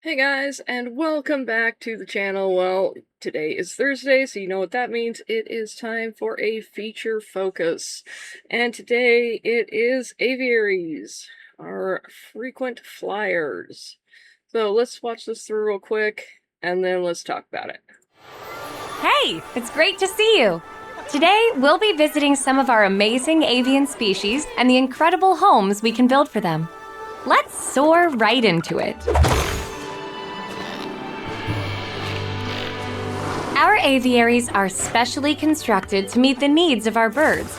Hey guys, and welcome back to the channel. Well, today is Thursday, so you know what that means. It is time for a feature focus. And today it is aviaries, our frequent flyers. So let's watch this through real quick, and then let's talk about it. Hey, it's great to see you. Today, we'll be visiting some of our amazing avian species and the incredible homes we can build for them. Let's soar right into it. Our aviaries are specially constructed to meet the needs of our birds,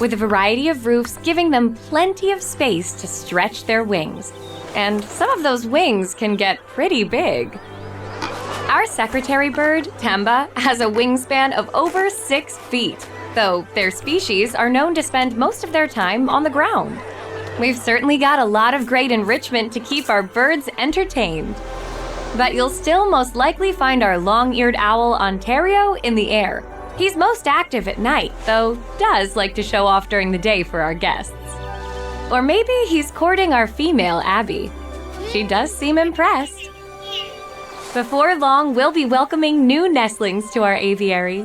with a variety of roofs giving them plenty of space to stretch their wings. And some of those wings can get pretty big. Our secretary bird, Temba, has a wingspan of over 6 feet, though their species are known to spend most of their time on the ground. We've certainly got a lot of great enrichment to keep our birds entertained. But you'll still most likely find our long-eared owl, Ontario, in the air. He's most active at night, though does like to show off during the day for our guests. Or maybe he's courting our female, Abby. She does seem impressed. Before long, we'll be welcoming new nestlings to our aviary.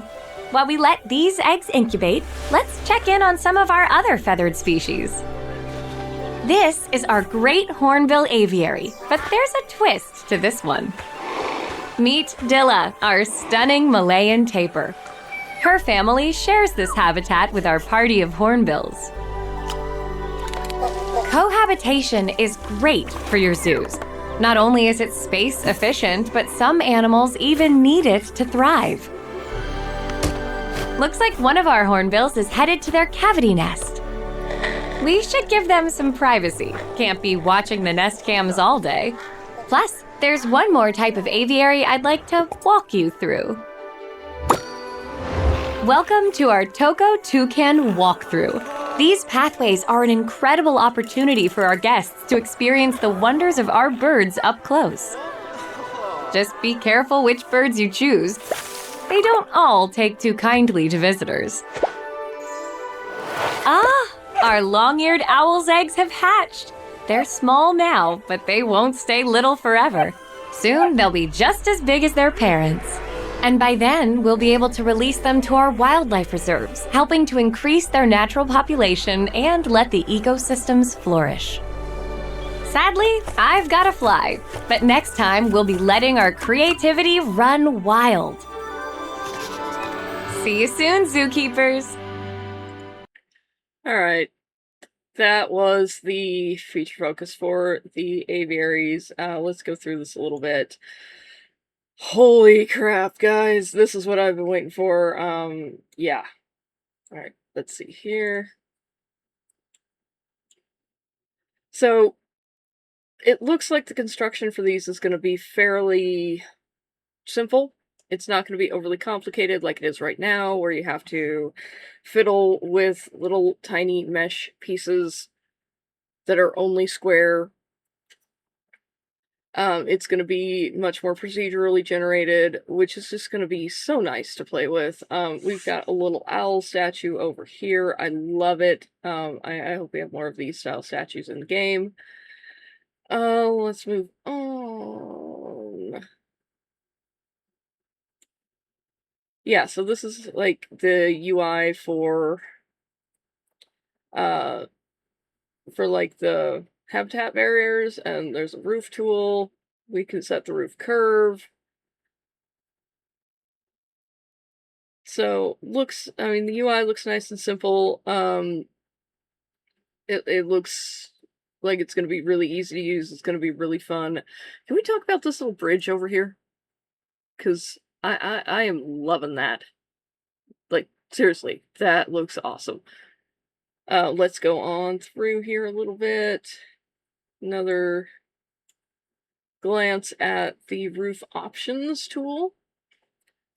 While we let these eggs incubate, let's check in on some of our other feathered species. This is our great hornbill aviary, but there's a twist to this one. Meet Dilla, our stunning Malayan tapir. Her family shares this habitat with our party of hornbills. Cohabitation is great for your zoos. Not only is it space efficient, but some animals even need it to thrive. Looks like one of our hornbills is headed to their cavity nest. We should give them some privacy. Can't be watching the nest cams all day. Plus, there's one more type of aviary I'd like to walk you through. Welcome to our Toko Toucan walkthrough. These pathways are an incredible opportunity for our guests to experience the wonders of our birds up close. Just be careful which birds you choose. They don't all take too kindly to visitors. Ah, our long-eared owl's eggs have hatched. They're small now, but they won't stay little forever. Soon, they'll be just as big as their parents. And by then, we'll be able to release them to our wildlife reserves, helping to increase their natural population and let the ecosystems flourish. Sadly, I've got to fly, but next time we'll be letting our creativity run wild. See you soon, zookeepers! Alright, that was the feature focus for the aviaries. Let's go through this a little bit. Holy crap, guys, this is what I've been waiting for. Yeah. Alright, let's see here. So, it looks like the construction for these is going to be fairly simple. It's not going to be overly complicated like it is right now, where you have to fiddle with little tiny mesh pieces that are only square. It's going to be much more procedurally generated, which is just going to be so nice to play with. We've got a little owl statue over here. I love it. I hope we have more of these style statues in the game. Let's move on. Yeah, so this is like the UI for like the habitat barriers, and there's a roof tool. We can set the roof curve. So I mean, the UI looks nice and simple. It looks like it's going to be really easy to use. It's going to be really fun. Can we talk about this little bridge over here? Because I am loving that. Like, seriously, that looks awesome. Let's go on through here a little bit. Another glance at the roof options tool.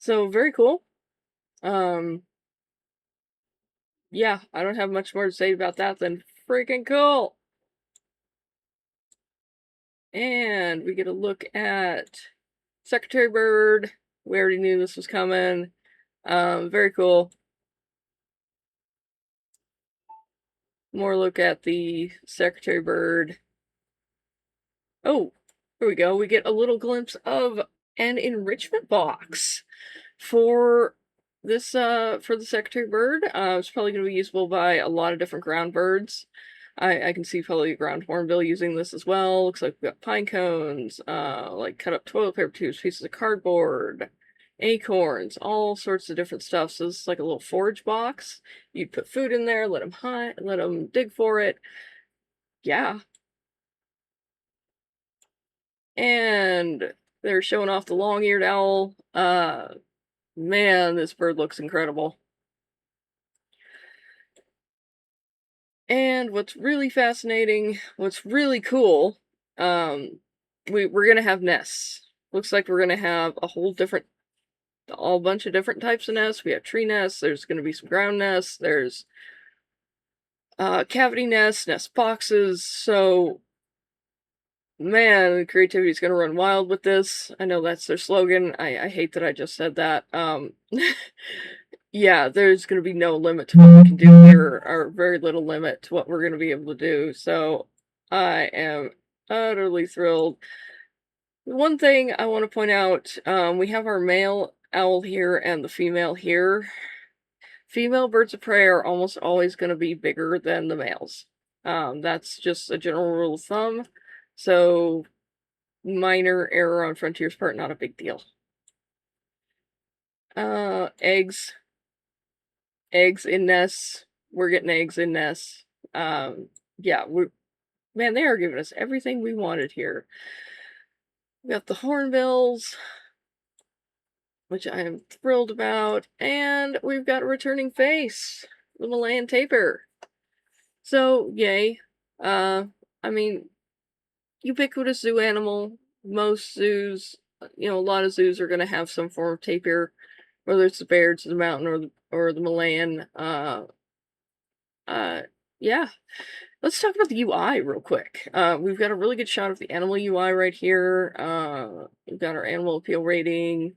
So, very cool. Yeah, I don't have much more to say about that than freaking cool. And we get a look at Secretary Bird. We already knew this was coming. Very cool. More look at the Secretary Bird. Oh, Here we go. We get a little glimpse of an enrichment box for this for the secretary bird. It's probably going to be usable by a lot of different ground birds. I can see probably a ground hornbill using this as well. Looks like we've got pine cones, like cut up toilet paper tubes, pieces of cardboard, acorns, all sorts of different stuff. So this is like a little forage box. You'd put food in there, let them hunt, let them dig for it. Yeah. And they're showing off the long-eared owl. Man, this bird looks incredible. And what's really fascinating, what's really cool, we're gonna have nests. Looks like we're gonna have a bunch of different types of nests. We have tree nests, there's gonna be some ground nests, there's cavity nests, nest boxes, so man, creativity is gonna run wild with this. I know that's their slogan. I hate that I just said that. Yeah, there's gonna be no limit to what we can do here, or very little limit to what we're gonna be able to do. So I am utterly thrilled. One thing I want to point out, we have our male owl here and the female here. Female birds of prey are almost always going to be bigger than the males. That's just a general rule of thumb. So minor error on Frontier's part, not a big deal. Eggs. Eggs in nests. We're getting eggs in nests. Yeah, man, they are giving us everything we wanted here. We got the hornbills, which I am thrilled about, and we've got a returning face, the Malayan tapir. So, yay. I mean, ubiquitous zoo animal. Most zoos, a lot of zoos are going to have some form of tapir, whether it's the Baird's, the mountain, or the Malayan. Yeah. Let's talk about the UI real quick. We've got a really good shot of the animal UI right here. We've got our animal appeal rating,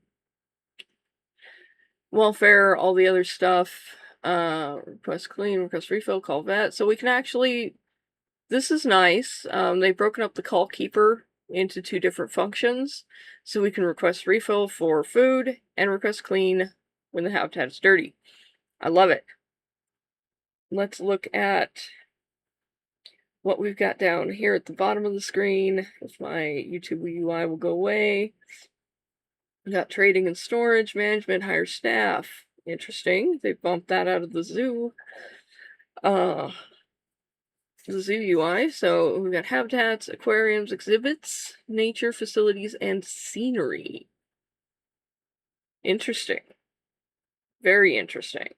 welfare, all the other stuff. Request clean, request refill, call vet. So we can actually, this is nice. They've broken up the call keeper into 2 different functions. So we can request refill for food and request clean when the habitat is dirty. I love it. Let's look at what we've got down here at the bottom of the screen. If my YouTube UI will go away. We got trading and storage, management, hire staff. Interesting. They bumped that out of the zoo. The zoo UI. So we've got habitats, aquariums, exhibits, nature, facilities, and scenery. Interesting. Very interesting.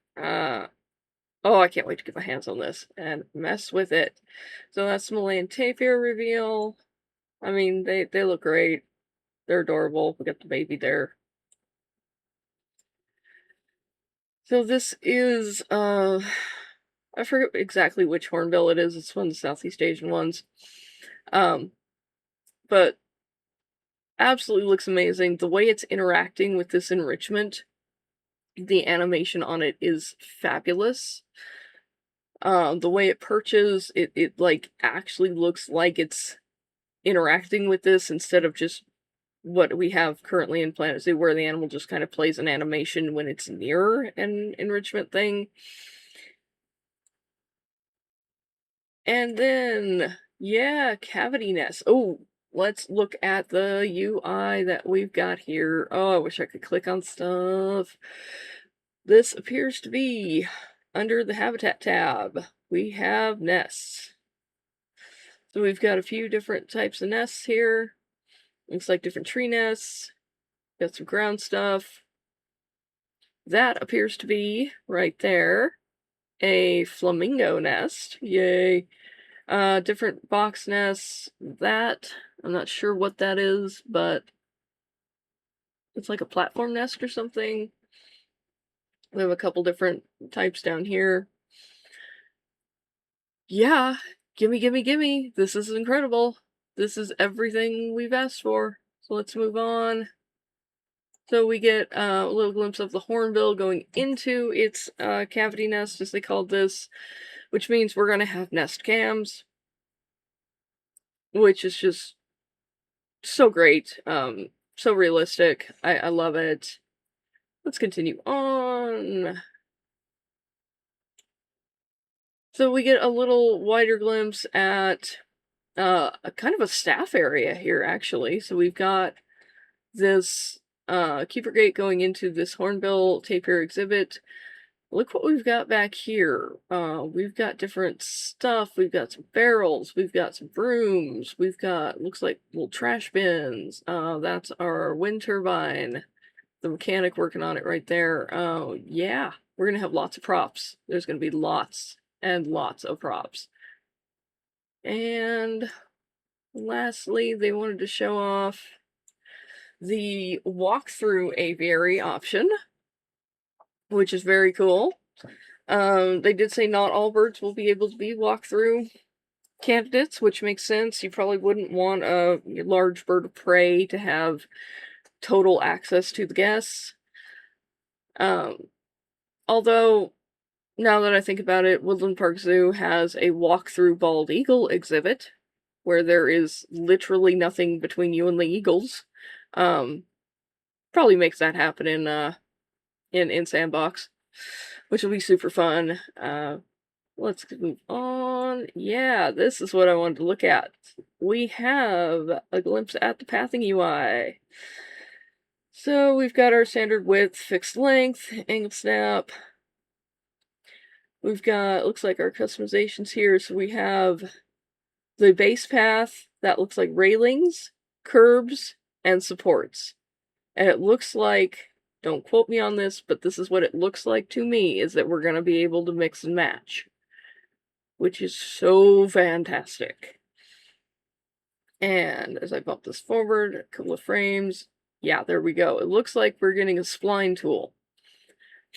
Oh, I can't wait to get my hands on this and mess with it. So that's Malayan tapir reveal. I mean, they look great. They're adorable. We got the baby there. So this is, I forget exactly which hornbill it is. It's one of the Southeast Asian ones. But absolutely looks amazing. The way it's interacting with this enrichment, the animation on it is fabulous. The way it perches, it like actually looks like it's interacting with this instead of just what we have currently in Planet Zoo, where the animal just kind of plays an animation when it's near an enrichment thing. And then, yeah, cavity nest. Oh, let's look at the UI that we've got here. Oh, I wish I could click on stuff. This appears to be under the habitat tab. We have nests. So we've got a few different types of nests here. Looks like different tree nests. Got some ground stuff. That appears to be, right there, a flamingo nest. Yay. Different box nests. That, I'm not sure what that is, but it's like a platform nest or something. We have a couple different types down here. Yeah, gimme, gimme, gimme. This is incredible. This is everything we've asked for. So let's move on. So we get a little glimpse of the hornbill going into its cavity nest, as they called this, which means we're going to have nest cams, which is just so great. So realistic. I love it. Let's continue on. So we get a little wider glimpse at a kind of a staff area here, actually. So we've got this keeper gate going into this hornbill tapir exhibit. Look what we've got back here. We've got different stuff. We've got some barrels. We've got some brooms. We've got, looks like little trash bins. That's our wind turbine. The mechanic working on it right there. Oh, yeah. We're going to have lots of props. There's going to be lots and lots of props. And lastly, they wanted to show off the walkthrough aviary option, which is very cool. They did say not all birds will be able to be walkthrough candidates, which makes sense. You probably wouldn't want a large bird of prey to have total access to the guests. Although, now that I think about it, Woodland Park Zoo has a walkthrough bald eagle exhibit, where there is literally nothing between you and the eagles. Probably makes that happen in Sandbox, which will be super fun. Let's move on. Yeah, this is what I wanted to look at. We have a glimpse at the pathing UI. So we've got our standard width, fixed length, angle snap. We've got, looks like our customizations here. So we have the base path that looks like railings, curbs, and supports. And it looks like, don't quote me on this, but this is what it looks like to me, is that we're going to be able to mix and match, which is so fantastic. And as I bump this forward, a couple of frames, yeah, there we go. It looks like we're getting a spline tool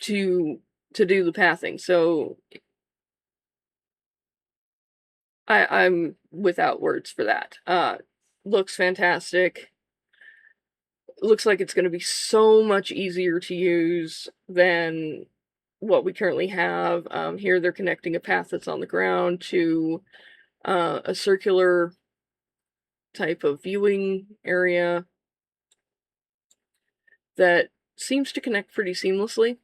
to do the pathing. So I'm without words for that. Looks fantastic. Looks like it's going to be so much easier to use than what we currently have. Here they're connecting a path that's on the ground to a circular type of viewing area that seems to connect pretty seamlessly.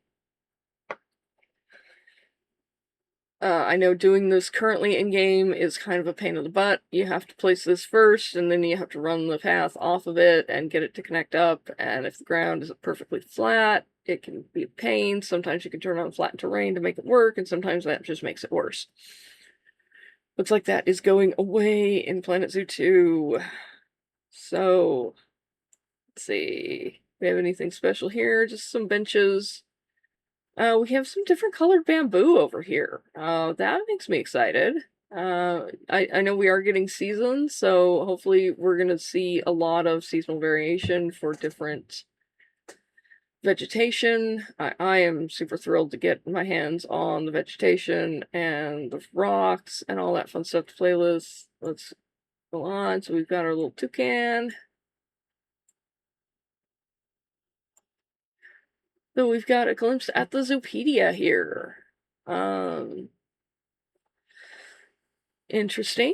I know doing this currently in-game is kind of a pain in the butt. You have to place this first, and then you have to run the path off of it and get it to connect up, and if the ground is perfectly flat, it can be a pain. Sometimes you can turn on flat terrain to make it work, and sometimes that just makes it worse. Looks like that is going away in Planet Zoo 2. So, let's see. We have anything special here? Just some benches. We have some different colored bamboo over here. That makes me excited. I know we are getting seasons, so hopefully we're gonna see a lot of seasonal variation for different vegetation. I am super thrilled to get my hands on the vegetation and the rocks and all that fun stuff to play with. Let's go on. So we've got our little toucan. So we've got a glimpse at the Zoopedia here. Interesting.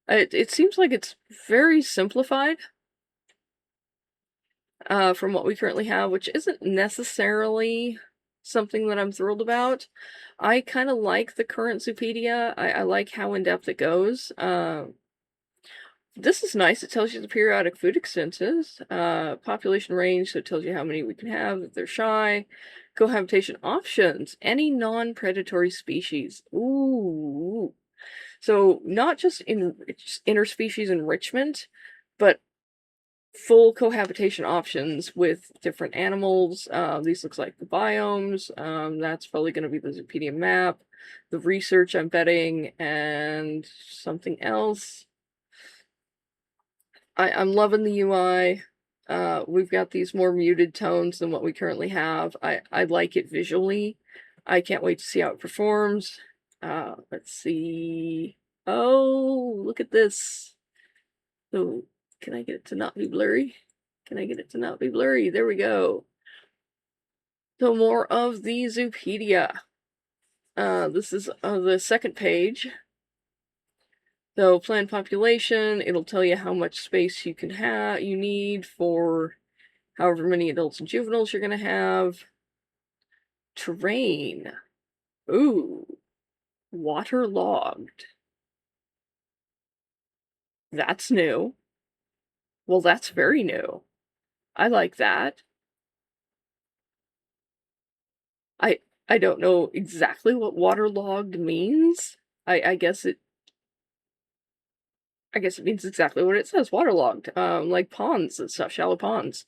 It seems like it's very simplified from what we currently have, which isn't necessarily something that I'm thrilled about. I kind of like the current Zoopedia. I like how in-depth it goes. This is nice. It tells you the periodic food extensions, population range, so it tells you how many we can have if they're shy, cohabitation options, any non-predatory species. Ooh. So not just interspecies enrichment, but full cohabitation options with different animals. These looks like the biomes. That's probably going to be the Zoopedia map, the research I'm betting, and something else. I'm loving the UI. We've got these more muted tones than what we currently have. I like it visually. I can't wait to see how it performs. Let's see. Oh, look at this. So, can I get it to not be blurry? Can I get it to not be blurry? There we go. So more of the Zoopedia. This is the second page. So planned population, it'll tell you how much space you need for however many adults and juveniles you're gonna have. Terrain. Ooh. Waterlogged. That's new. Well, that's very new. I like that. I don't know exactly what waterlogged means. I guess it means exactly what it says, waterlogged. Like ponds and stuff, shallow ponds.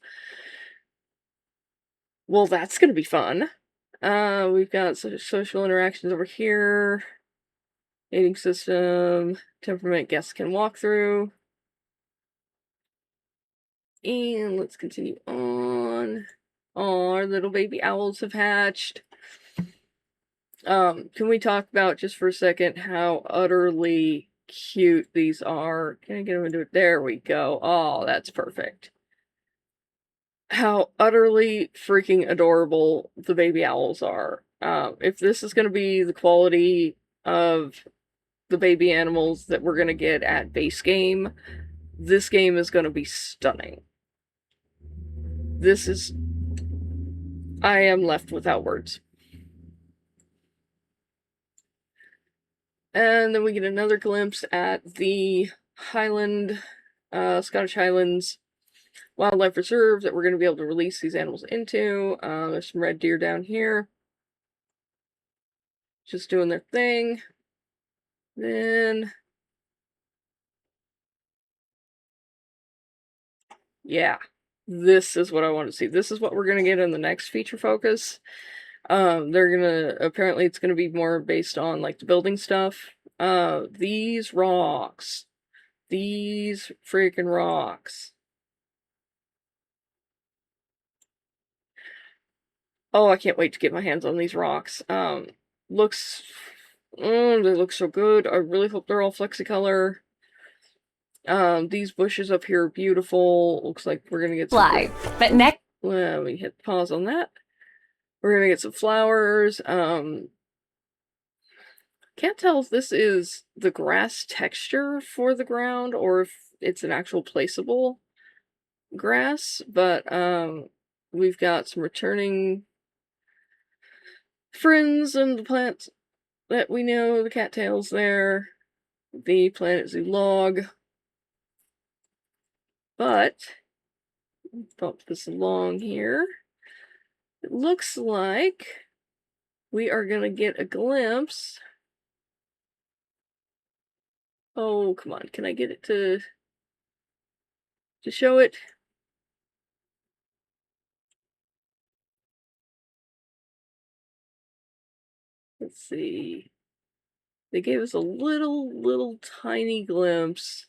Well, that's gonna be fun. We've got social interactions over here. Mating system, temperament guests can walk through. And let's continue on. Oh, our little baby owls have hatched. Can we talk about just for a second how utterly cute these are? Can I get them into it? There we go. Oh, that's perfect. How utterly freaking adorable the baby owls are. If this is going to be the quality of the baby animals that we're going to get at base game, this game is going to be stunning. I am left without words. And then we get another glimpse at the Scottish Highlands Wildlife Reserve that we're going to be able to release these animals into. There's some red deer down here. Just doing their thing. Then, yeah, this is what I want to see. This is what we're going to get in the next feature focus. Apparently it's gonna be more based on, like, the building stuff. These rocks. These freaking rocks. Oh, I can't wait to get my hands on these rocks. Looks... they look so good. I really hope they're all flexi-color. These bushes up here are beautiful. Looks like we're gonna get some... Fly. But next... Let me hit pause on that. We're gonna get some flowers. Can't tell if this is the grass texture for the ground or if it's an actual placeable grass, but we've got some returning friends and the plants that we know, the cattails there, the Planet Zoo log. But bump this along here. It looks like we are gonna get a glimpse. Oh, come on, can I get it to show it? Let's see. They gave us a little tiny glimpse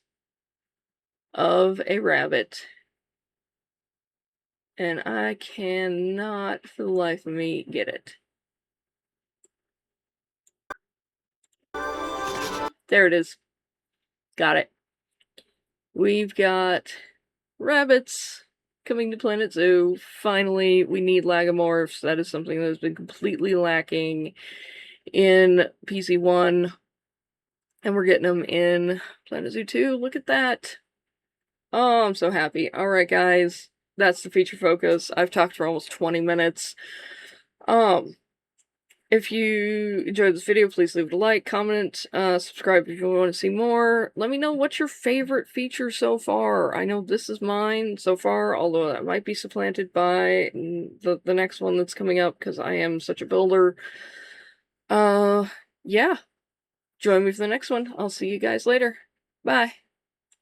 of a rabbit. And I cannot for the life of me get it. There it is. Got it. We've got rabbits coming to Planet Zoo. Finally, we need lagomorphs. That is something that has been completely lacking in PC1. And we're getting them in Planet Zoo 2. Look at that. Oh, I'm so happy. Alright, guys. That's the feature focus. I've talked for almost 20 minutes. If you enjoyed this video, please leave it a like, comment, subscribe if you want to see more. Let me know what's your favorite feature so far. I know this is mine so far, although that might be supplanted by the next one that's coming up because I am such a builder. Yeah. Join me for the next one. I'll see you guys later. Bye.